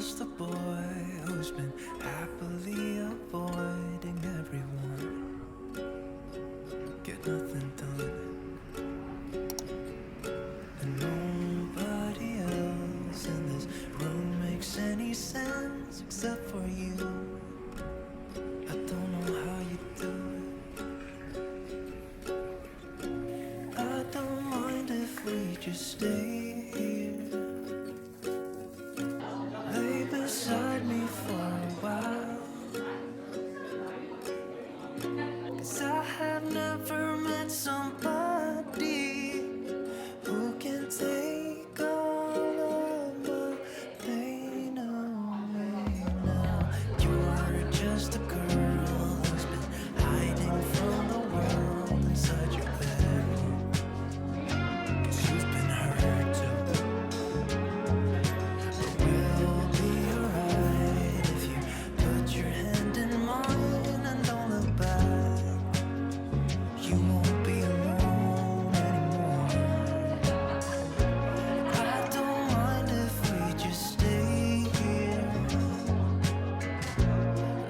just a boy who's been happily avoiding everyone. Get nothing done, and nobody else in this room makes any sense except for you. I don't know how you do it. I don't mind if we just stay here, lay beside me for a while, 'cause I have never met somebody who can take all of my pain away now. You're just a girl who's been hiding from the world inside your bedroom, 'cause you've been hurt too. But we'll be alright if you put your hand in mine and don't look back. You won't be alone anymore. I don't mind if we just stay here,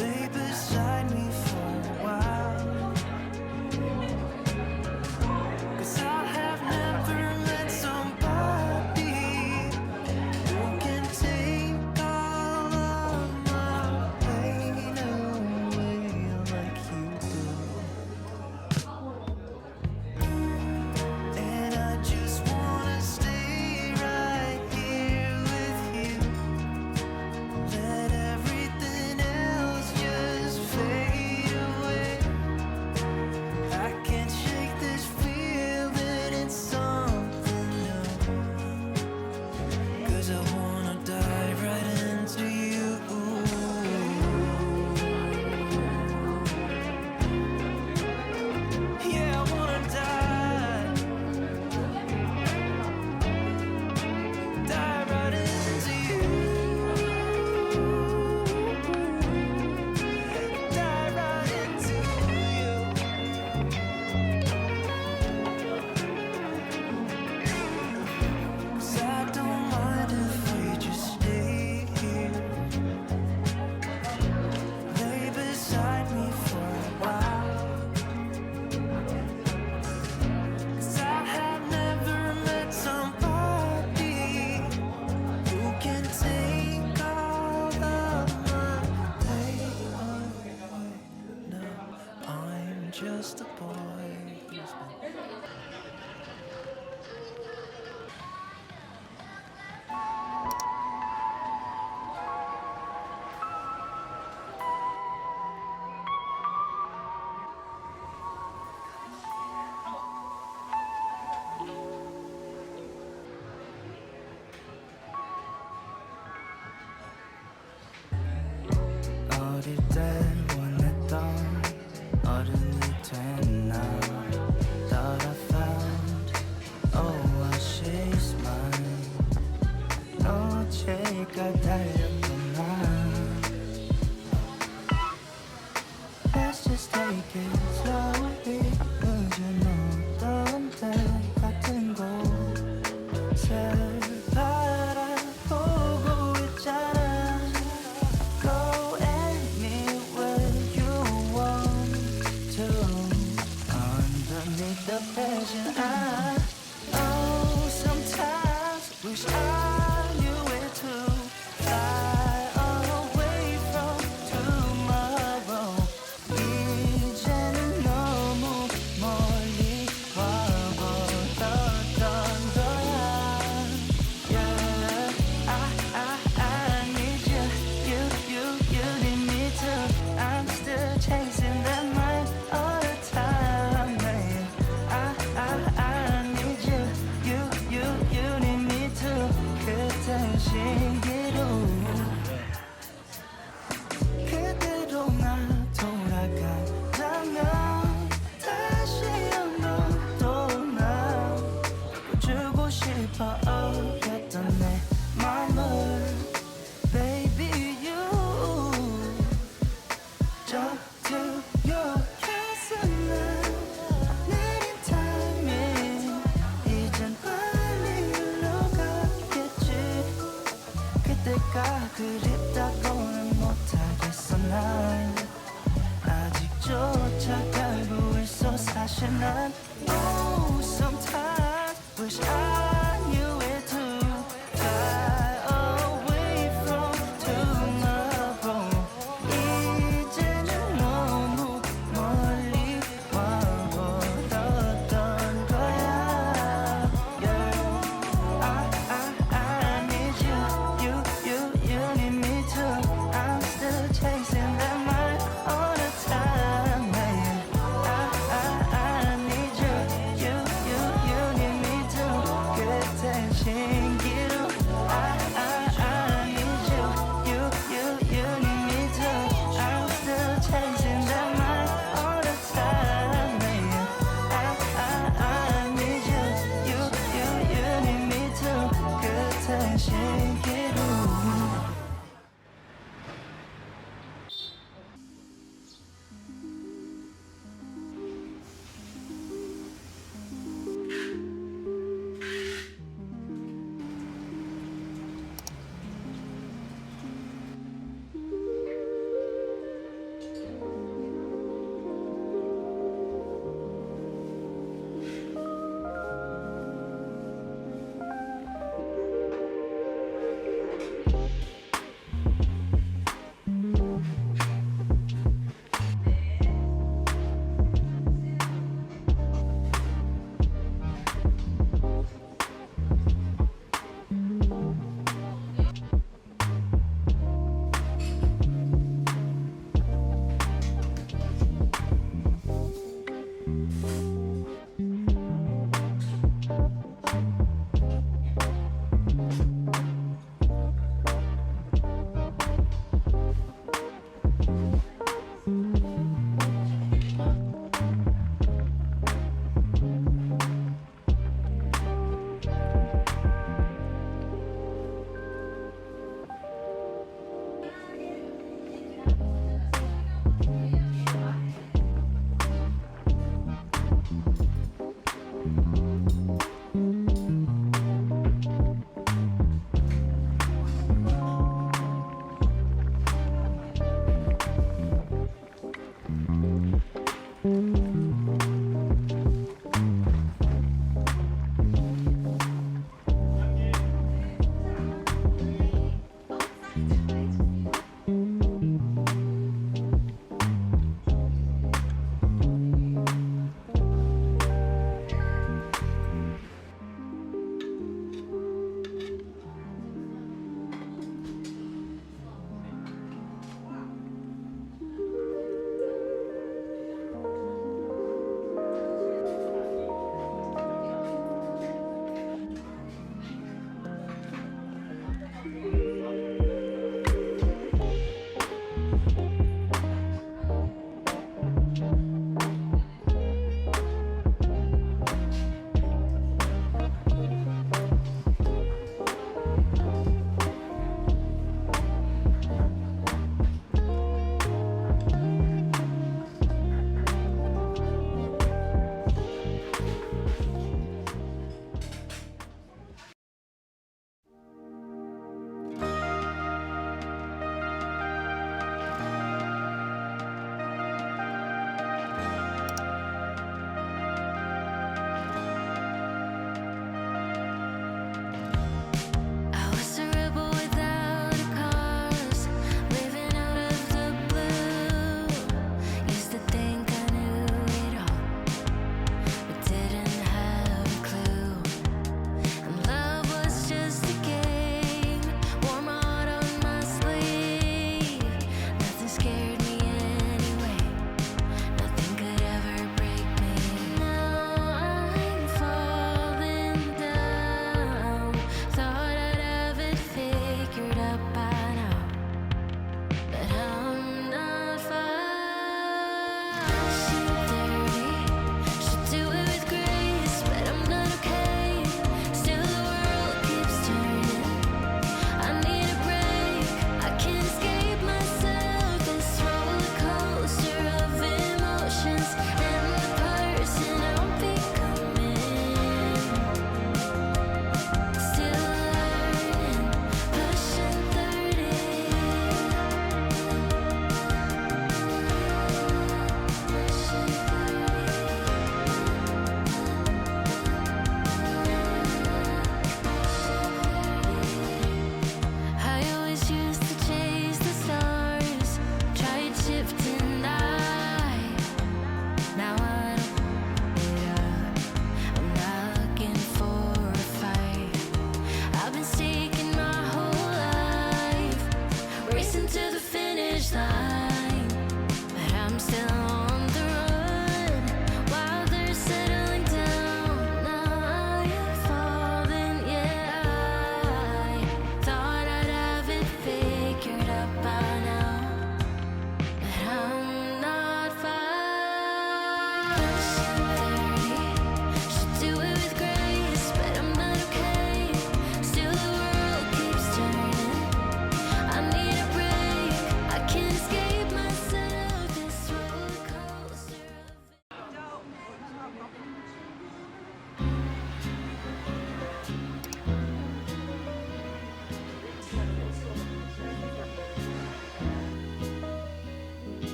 lay beside me for a while, 'cause I have never met somebody who can take all of my pain away like you do. And I just wanna stay right here with you. Let everything else just fade away. I can't shake this feeling, it's something new, 'cause I wanna dive right into you. Yeah, I wanna dive right into you. Dive right into you. 'Cause I don't mind if we just stay here, lay beside me for a while, 'cause I have never met somebody who can take all of my pain away. Now I'm just a boy who's been 어릴 때 원했던 어른이 됐나. Thought I found, oh, she's mine. 어제가 달렸구나. Let's just take it slowly. 늦은 어떤 때 같은 곳을 바라보고 있잖아. Go anywhere you want to, underneath the passion. Oh, sometimes wish I knew it too. Fly away from tomorrow. 이제는 너무 멀리 와버렸던 거야. Yeah, I need you, you need me too. I'm still chasing that mind all the time, man. I need you, you need me too. 그땐 신기루 그대로만 돌아간다면 다시 한번 또난 주고 싶어 어렸던 내 맘을. Baby, you jump to your 가슴을 내린 timing. 이젠 빨리 흘러가겠지. 그때가 그리 you not. Oh, sometimes wish I knew it too. Fly away from tomorrow. 이제는 너무 멀리 와버렸던 거야. I need you need me too. I'm still chasing that mind all the time. I need you need me too. 그땐 신기루. I need you need me too. I'm still chasing that mind all the time. I need you need me too. 그땐 신기루.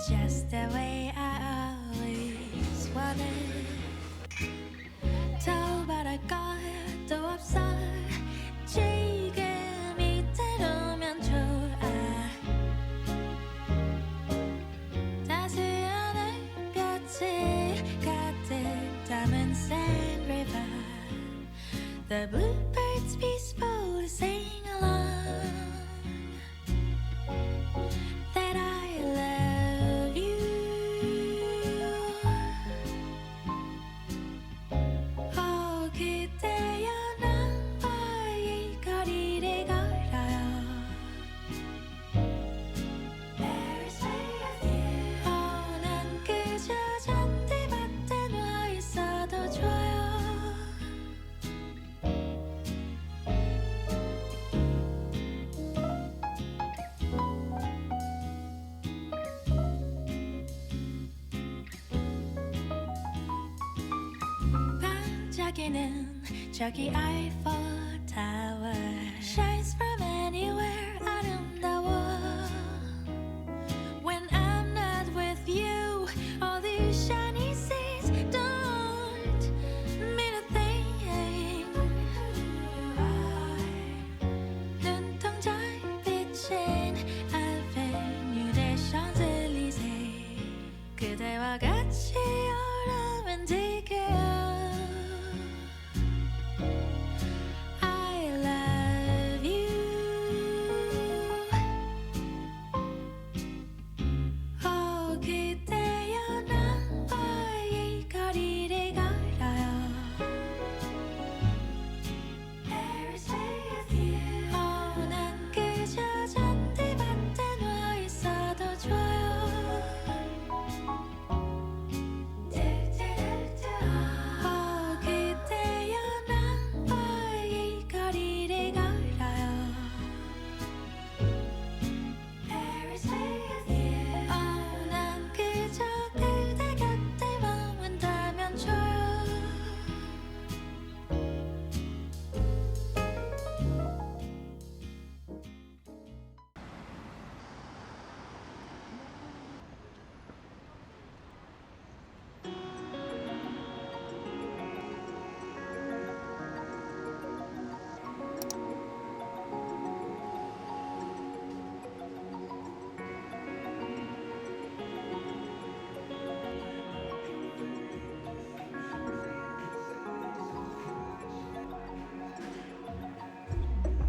just the way I always wanted. 더 바랄 것도 없어. 지금 이대로면 좋아. 따스한 햇볕이 가득 담은 Sand River. The bluebirds peaceful to sing along that I love you. Oh, 그대여 나와 이 거리를 걸어요. Paris with you. Oh, 난 그저 잔디밭에 누워 있어도 좋아요. 반짝이는 저기 Eiffel Tower shines from anywhere. 아름다워. When I'm not with you, all these shiny seas don't mean a thing. 눈동자에 비친 Avenue des Champs-Élysées. 그대와 같이 romantic해요. I love you. Oh, 그대여 나와 이 거리를 걸어요. Paris with you. Oh, 난 그저 잔디밭에 누워 있어도 좋아요. Oh, 그대여 나와 이 거리를 걸어요. Paris with you. Oh, 난 그저 그대 곁에 머문다면 좋아요.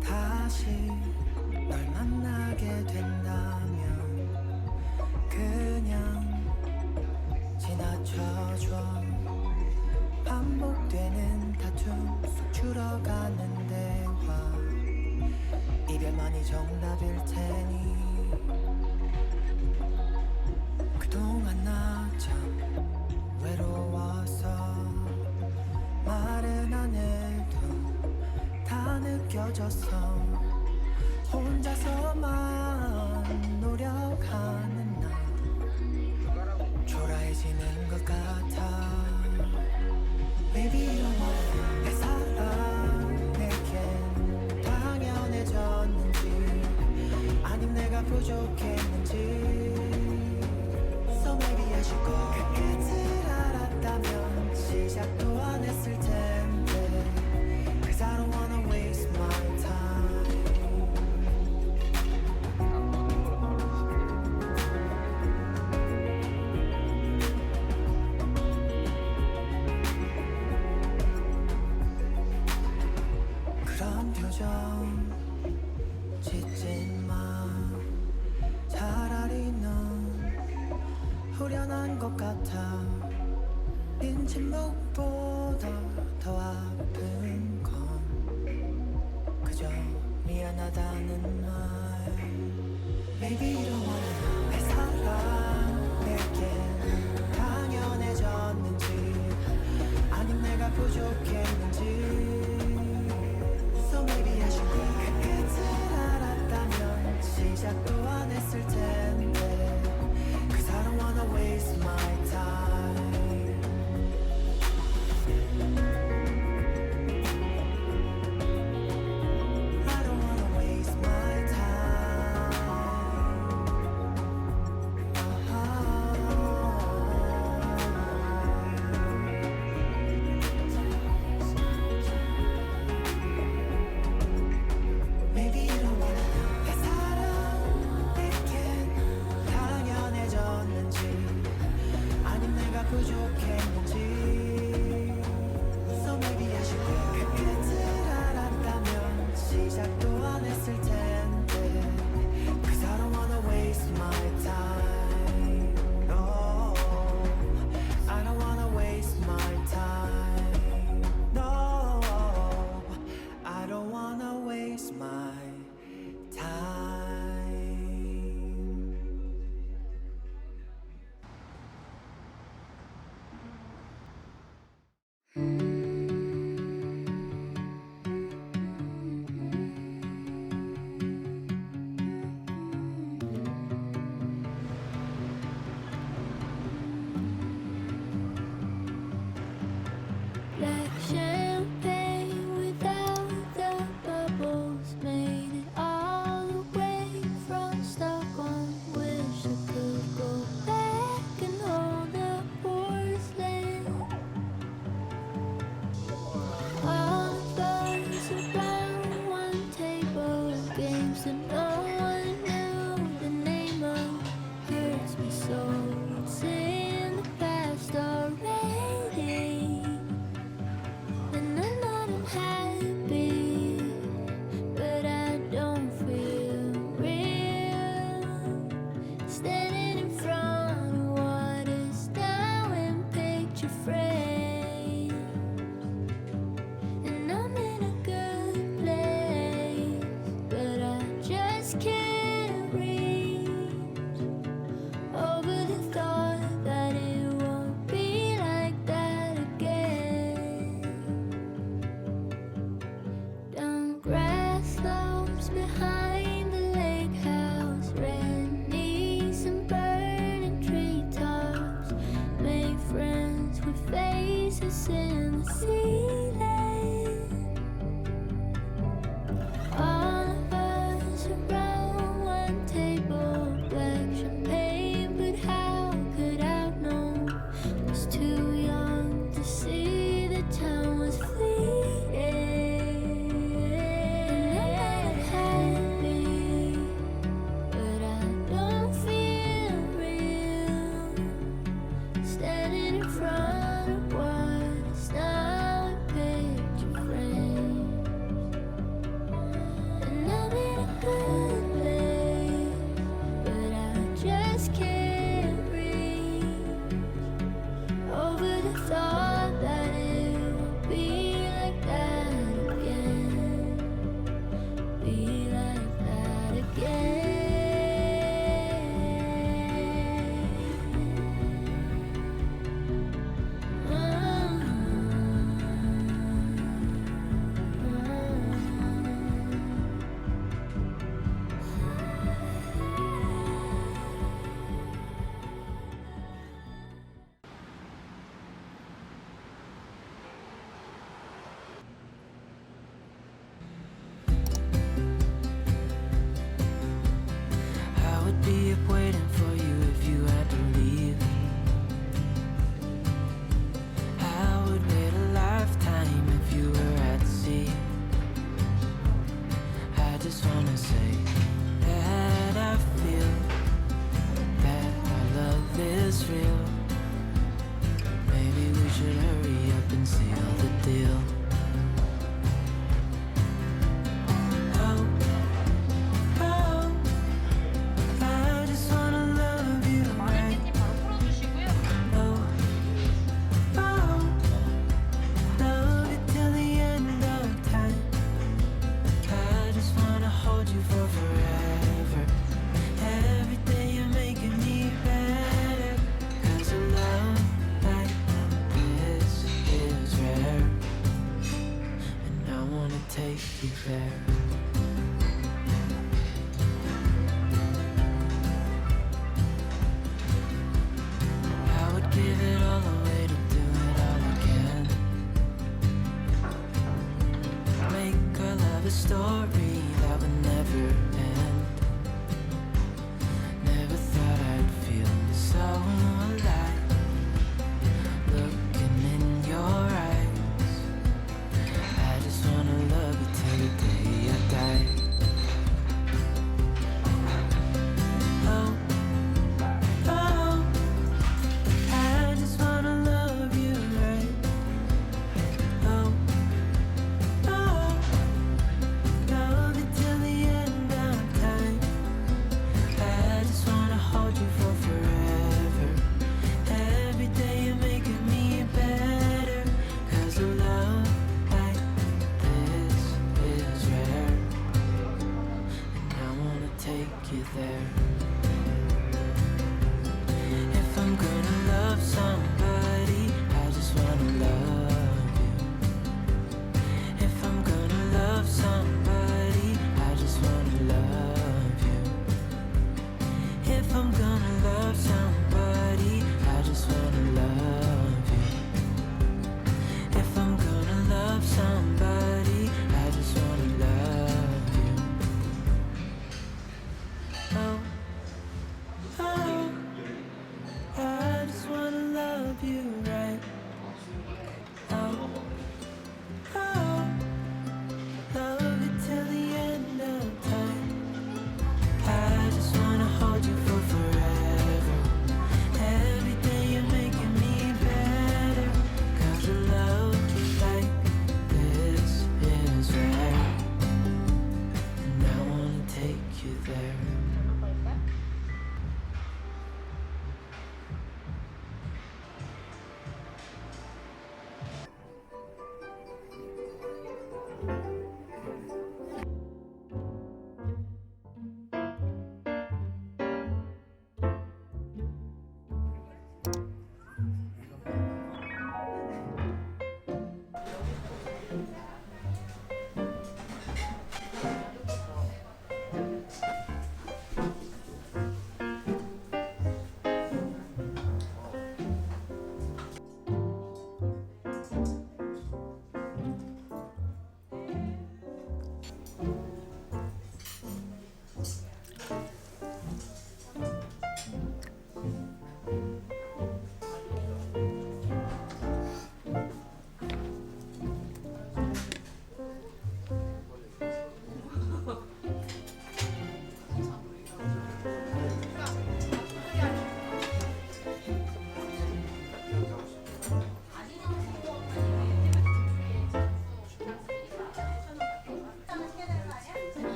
다시 널 만나게 된다면 그냥 지나쳐줘. 반복되는 다툼 속 줄어가는 대화. 이별만이 정답일 테니 그동안 나 참 외로워서 말은 안 해도 다 느껴져서 혼자서만 노력하는 나 초라해지는 것 같아. Baby don't wanna 내 사랑 내겐 당연해졌는지 아님 내가 부족했는지. So maybe I should go. 그 끝을 알았다면 시작도 안 했을 텐데. Cause I don't wanna waste my time. 그런 표정 짓지 마. 차라리 넌 후련한 것 같아. 빈 침묵보다 더 아픈 건 그저 미안하다는 말. Baby don't wanna know 내 사랑 내겐 당연해졌는지 아님 내가 부족했는지. So maybe I should go. 그 끝을 알았다면 시작도 안 했을 텐데. Cause I don't wanna waste my time. I don't wanna waste my time. oasis in the ceiling. All of us around one table, black champagne, but how could I have known? Was too young to see the time was fleeting. And I'm happy, but I don't feel real. Standing in front of what is now a picture frame. And I'm in a good place, but I just can't breathe over the thought that it will be like that again. Be like that again. I would be up waiting for you if you had to leave. I would wait a lifetime if you were at sea. I just wanna say that I feel that our love is real. Maybe we should hurry up and seal the deal. Oh, oh, I just wanna love you right. Oh, oh, love you till the end of time. I just wanna hold you for forever. Every day you're making me better. 'Cause a love like this is rare, and I wanna take you there. I would give it all away to do it all again. Make our love a story that would never end. Never thought I'd feel so alive, looking in your eyes. I just wanna love you till the day I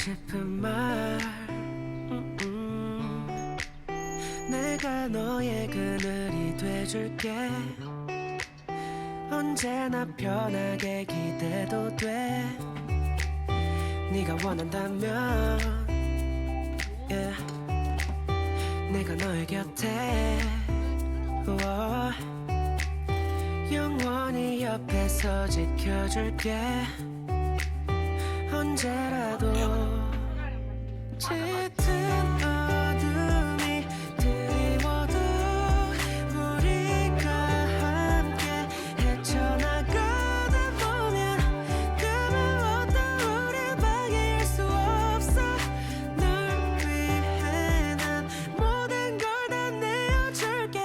싶은 말 내가 너의 그늘이 돼줄게 언제나 편하게 기대도 돼 네가 원한다면 yeah. 내가 너의 곁에 영원히 옆에서 지켜줄게 언제라도 짙은 어둠이 드리워도 우리가 함께 헤쳐나가다 보면 그 무엇도 우릴 방해할 수 없어 널 위해 난 모든 걸 다 내어줄게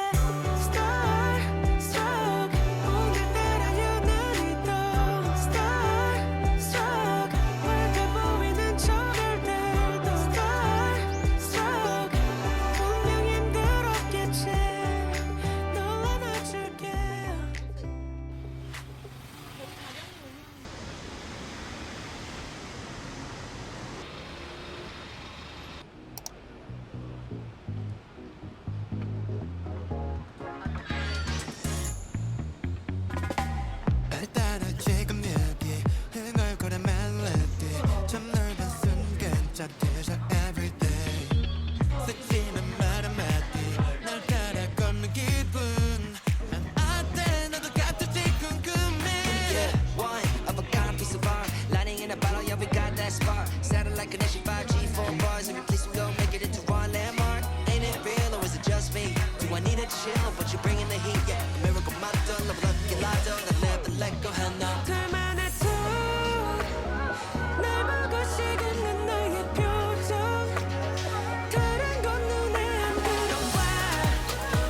Starstruck 오늘따라 유난히 더 Starstruck 맑아 보이는 저 별들도 Starstruck 분명 힘들었겠지 널 안아줄게 따라 지금 여기 흥얼거려 멜로디 참 넓은 순간 잡히셔 everyday 스치는 말 한마디 날 따라 걷는 기분 난 어때 너도 같을지 궁금해 Yeah, one of a kind piece of art. Lighting in a bottle, yeah, we got that spark. Sounding like an issue 5G, 4 bars. Every place we go, make it into one landmark. Ain't it real or is it just me? Do I need to chill, but you're bringing the heat? Yeah, a miracle model, love lucky lotto. I never let go, hell no. 둘만의 날 보고 식은 너의 표정 다른 건 눈에 안 들어와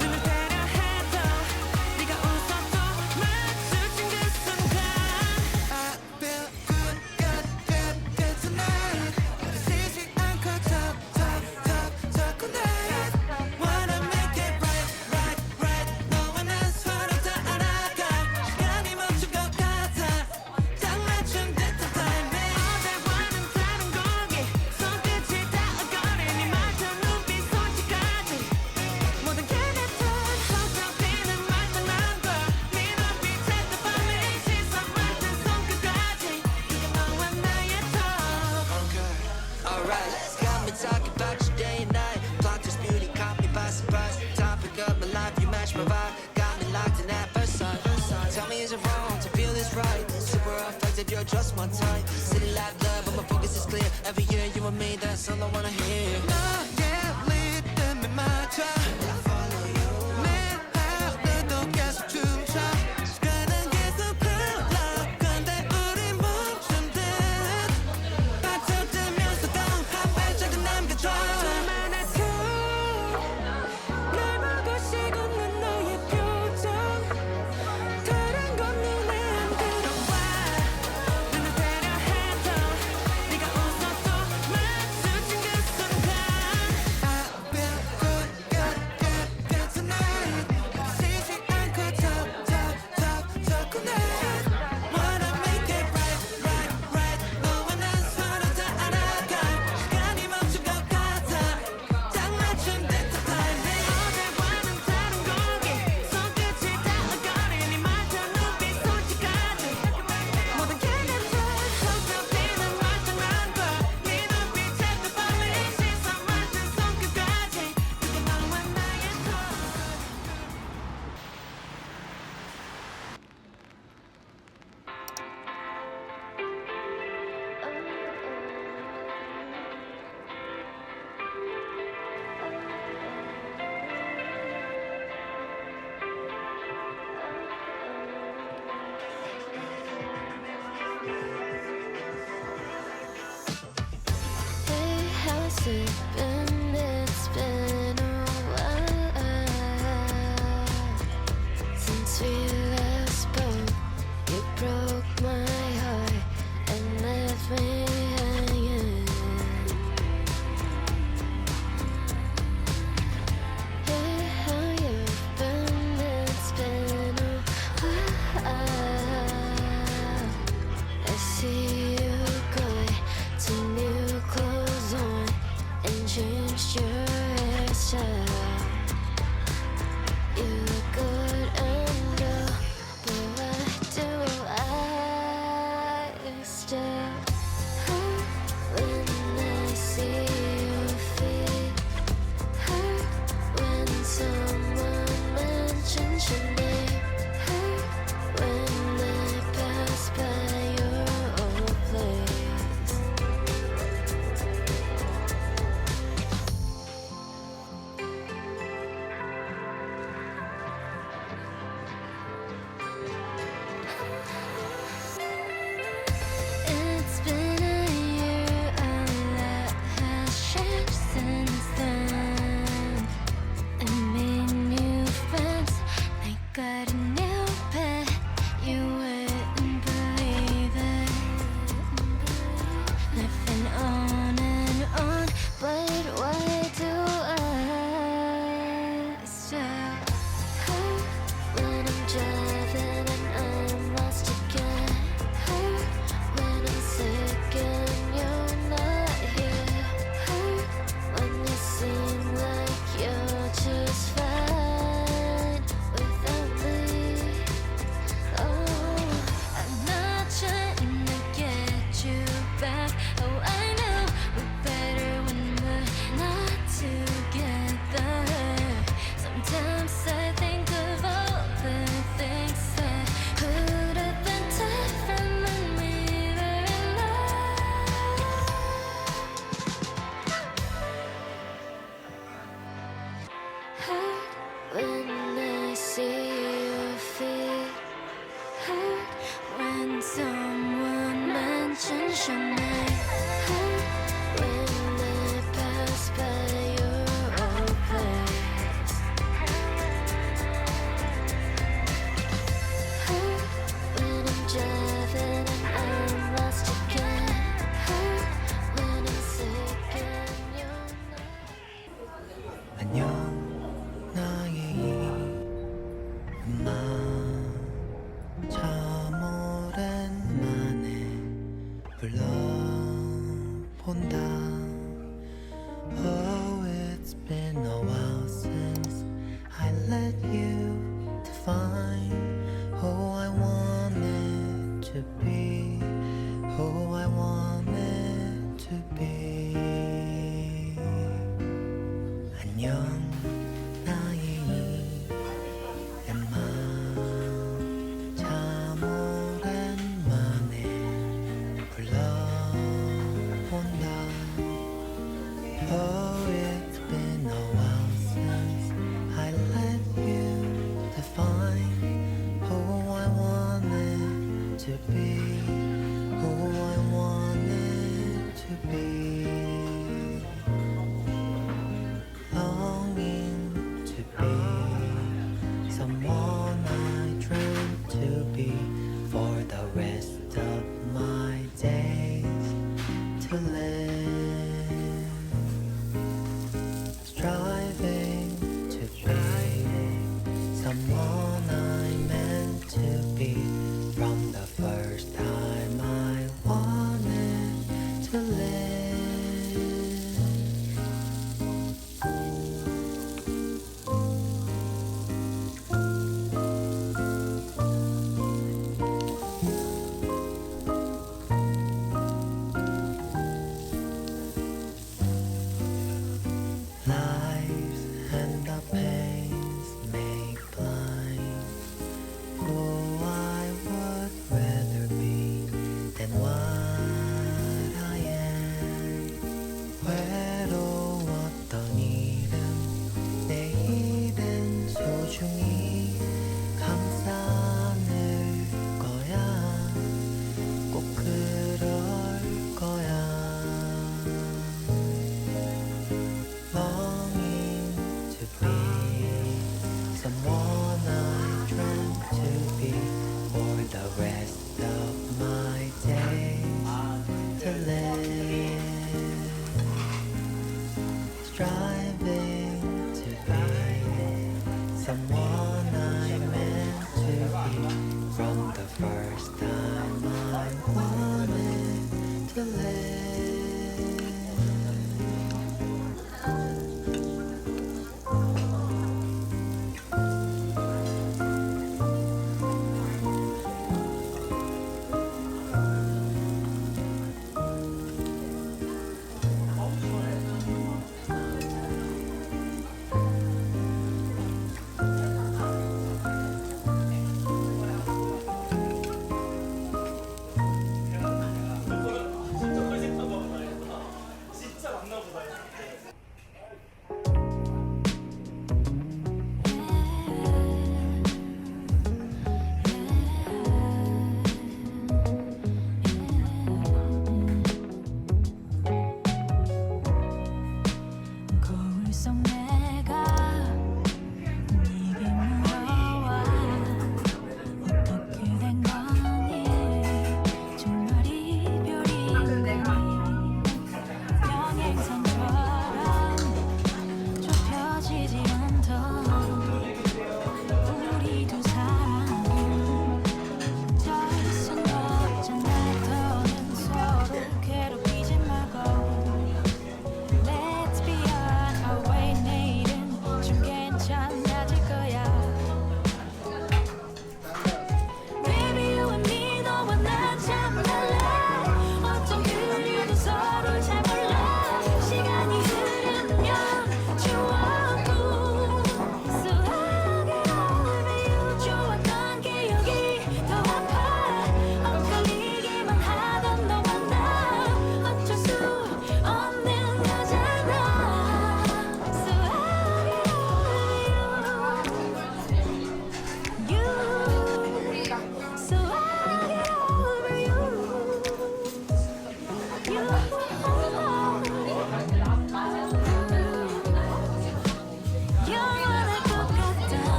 눈을 때려 해도 네가 웃어도 마주친 그 순간 I feel good, good, good, good tonight 지지 않고 top, top, top, top tonight Wanna make it right, right, right 너와 난 서로 다 알아가 시간이 멈춘 것 같아 딱 맞춘 듯한 timing 어제와는 다른 공기 손끝이 닿아거리니 말투 눈빛 손짓까지 모든 게 같은 허접이는 말장난과 네 눈빛에 떠올린 시선 같은 손끝까지 그게 너와 나의 Alright, got me talking about you day and night. Plot twist beauty, caught me by surprise. Topic of my life, you match my vibe. Got me locked in at first sight. Tell me, is it wrong to feel this right? Super effective, you're just my type. City life love, but my focus is clear. Every year, you and me, that's all I wanna hear. 너의 리듬에 맞춰 내 하루도 계속 춤춰 시간은 계속 흘러 근데 우린 멈춘 듯 빠져들면서도 한 발짝은 남겨줘 둘만의 날 보고 식은 너의 표정 다른 건 눈에 안 들어와 눈을 때려 해도 네가 웃어도 마주친 그 순간 I feel good, good, good, good tonight 지지 않고 top, top, top, top tonight Wanna make it right, right, right 너와 난 서로 다 알아가 시간이 멈춘 것 같아 딱 맞춘 듯한 timing 어제와는 다른 공기 손끝이 닿아거리니 말투 눈빛 손짓까지 모든 게 같은 허접이는 말장난과 네 눈빛에 떠올린 시선 같은 손끝까지 그게 너와 나의 Hey, how's it been? It's been a while since we last spoke. You broke my heart and left me hanging. Hey, how you been? It's been a while. I see you going to new clothes. you're good and all, but why do I still hurt when I see your feet? Hurt when someone mentions your name. Hurt when I pass by your old place. It's been a year, a lot has changed since then. I made new friends, I got a new pet. You wouldn't believe it. I've been on and on, but why do I still hurt when I'm driving and I'm lost again? Hurt when I'm sick and you're not here. Hurt when you seem like you're just fine without me. Oh, I'm not trying to get you back. Oh, I know we're better when we're not together. Sometimes I think of all the things that could have been different when we were in love. Hurt when I see your feet. Hurt when someone mentions your name. Hurt when I pass by your old place. Hurt when I'm driving and I'm lost again. Hurt when I'm sick and you're not. 안녕 나의 이름아 참 오랜만에 불러본다. Oh, it's been a while since I let you define who I wanted to be, who I wanted to be. 안녕 나의 이름아 참 오랜만에 불러본다. Oh, it's been a while since I let you define who I wanted to be, who I wanted to be. Longing to be someone I dream to be for the rest of my days to live. Striving to be someone I meant to be from the first time I wanted to live. Lives and the pains make blind who I would rather be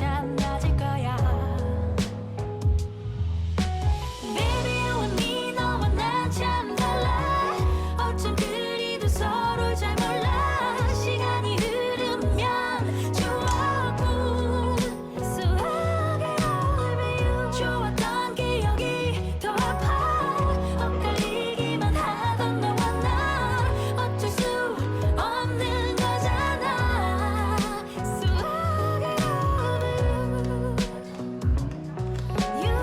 참 낮을 거야. Baby you and me 너와 난 참 달라. 어쩜 그리도 서로 잘 몰라. 시간이 흐르면 추억뿐 수학의 얼굴 좋았던 기억이 더 아파. 엇갈리기만 하던 너와 나 어쩔 수 없는 거잖아. 수학의 얼굴 You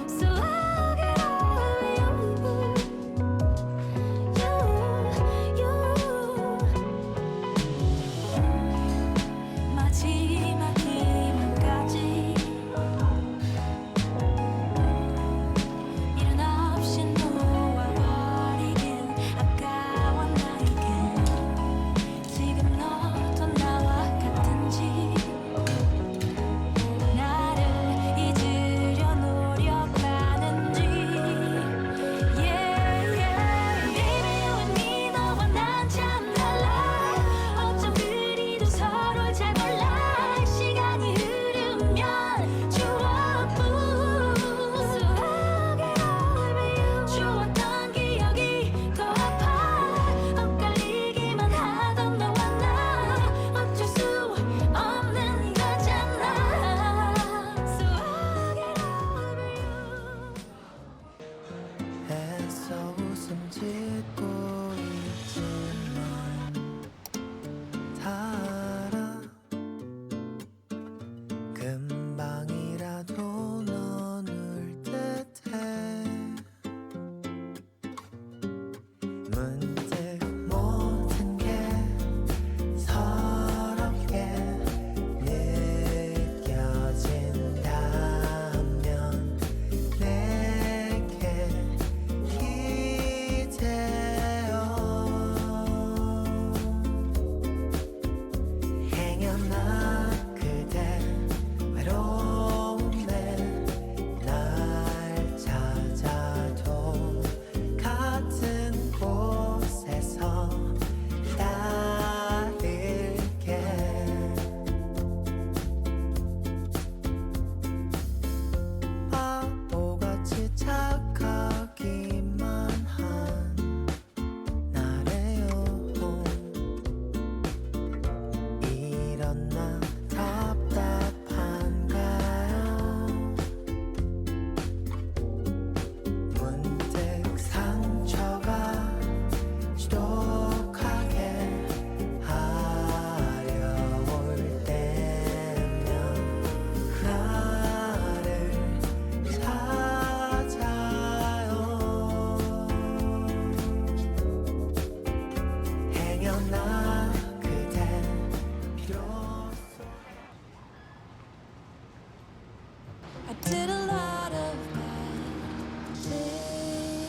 수학의 얼굴 마지막 희망까지 미련 없이 놓아버리긴 아까워 나에겐. 지금 너도 나와 같은지 나를 잊으려 노력하는지. Yeah, yeah. Baby you and me 너와 난 참 달라. 어쩜 그리도 서로 잘 몰라. 시간이 흐르면 추억뿐 수학의 얼굴 좋았던 기억이 더 아파. 엇갈리기만 하던 너와 나 어쩔 수 없는 거잖아. 수학의 얼굴 애써 웃음 짓고 있지만 다 알아. 금방이라도 넌 울 듯해. 문득 모든 게 서럽게 느껴진다면 내게 기대어 행여나 그대 외로움에 날 찾아도 같은 곳에서 기다릴게. 바보같이 착하기만 한 나래요. 이런 나 답답한가요? 문득 상처가 지독하게 하려올 때면 나를 찾아요. 행여나 그대 비로소 I did a lot of bad things.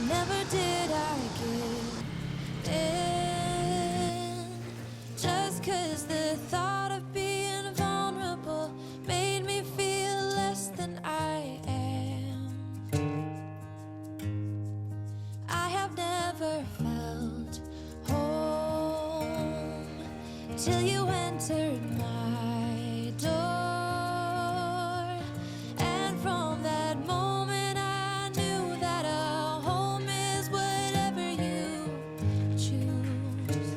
Never did I give in. Just 'cause the thought of being vulnerable made me feel less than I am. I have never felt home till you entered my door. And from that moment I knew that a home is whatever you choose.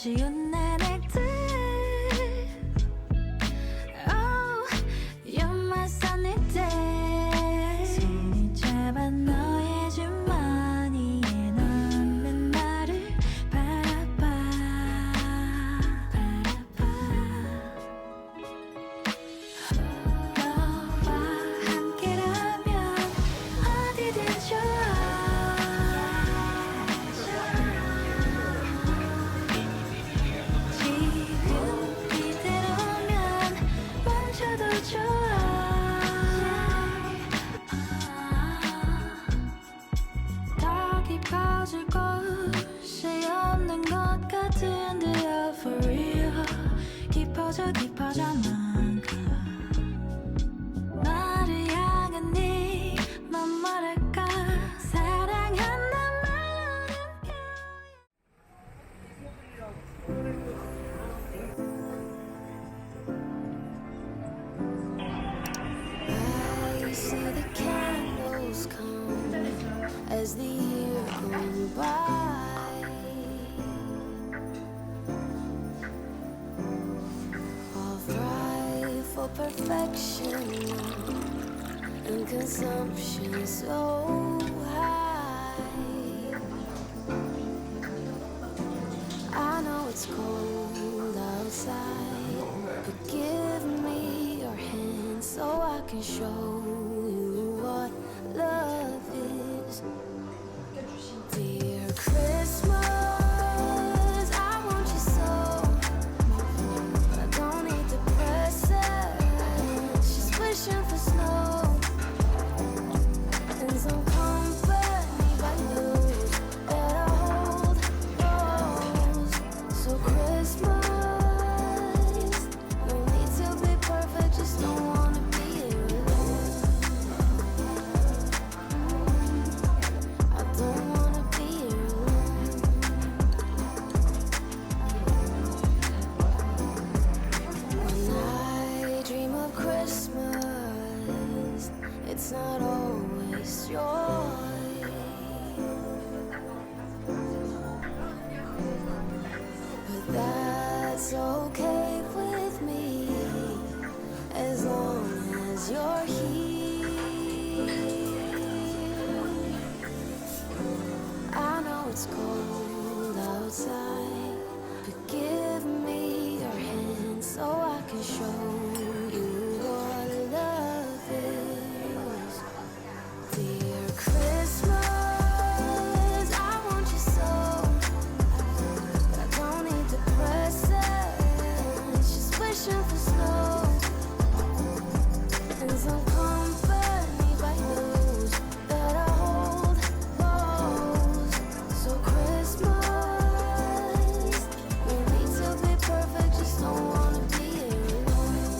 아쉬운 나날들. Oh, you're my sunny day. 손이 잡아 너의 주머니에 넣는 나를 바라봐. 너와 함께라면 어디든 좋아. 지금 이대로면 멈춰도 좋아. 더 깊어질 곳이 없는 것 같은데요, for real. 깊어져 깊어져만큼 나를 향한 네맘 뭐랄까. 사랑한단 말로는 I see the candles come as the year goes by. All thrive for perfection and consumption so high. I know it's cold outside, but give me your hand so I can show you what love is. Dear Christmas, I want you so. I don't need the presents, just wishing for snow and some company by you that I hold close. So Christmas, no need to be perfect, just don't wanna be alone. I don't wanna be alone. When I dream of Christmas, it's not always joy. But that's okay with me as long as you're here. I know it's cold outside, but give me your hand so I can show you what love is. Dear Christmas, I want you so. I don't need the presents, just wishing for snow and some company by those that I hold close. So Christmas, no need to be perfect, just don't wanna be alone.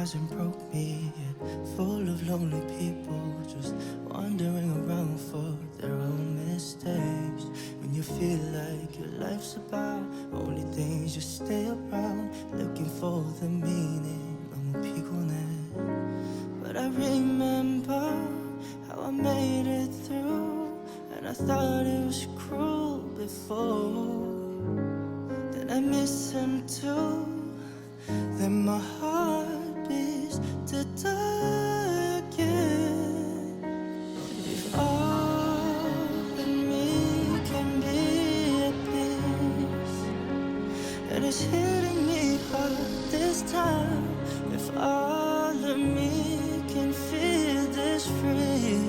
hasn't broke me yet. Full of lonely people just wandering around for their own mistakes. When you feel like your life's about only things, just stay around looking for the meaning. 너무 피곤해. But I remember how I made it through, and I thought it was cruel before. Then I miss him too. Then my heart beats to die again. If all of me can be at peace, and it's hitting me hard this time. If all of me can feel this free,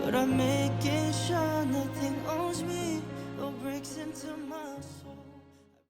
but I'm making sure nothing owns me or breaks into my soul.